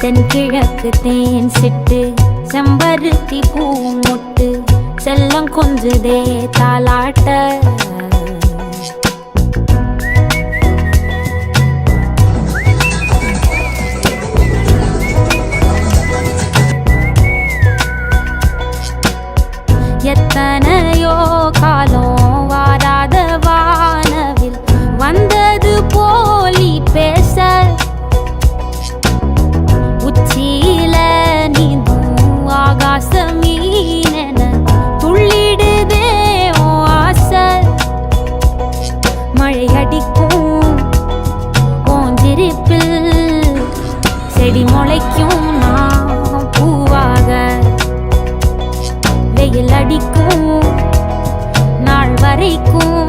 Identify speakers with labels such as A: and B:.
A: தென்கிழக்கு தேன் சிட்டு செம்பருத்தி பூ முட்டு செல்லம் கொஞ்சுதே தாலாட்ட எத்தனையோ காலம் வாராத வானவில் வந்தது போலி பேச உச்சியில நீந்தும் ஆகாச மீனென துள்ளிடுதே உன் ஆசை மழை அடிக்கும் ஓஞ்சிருப்பில் செடி முளைக்கும் நான் பூவாக வெயில் அடிக்கும் நாள் வரைக்கும்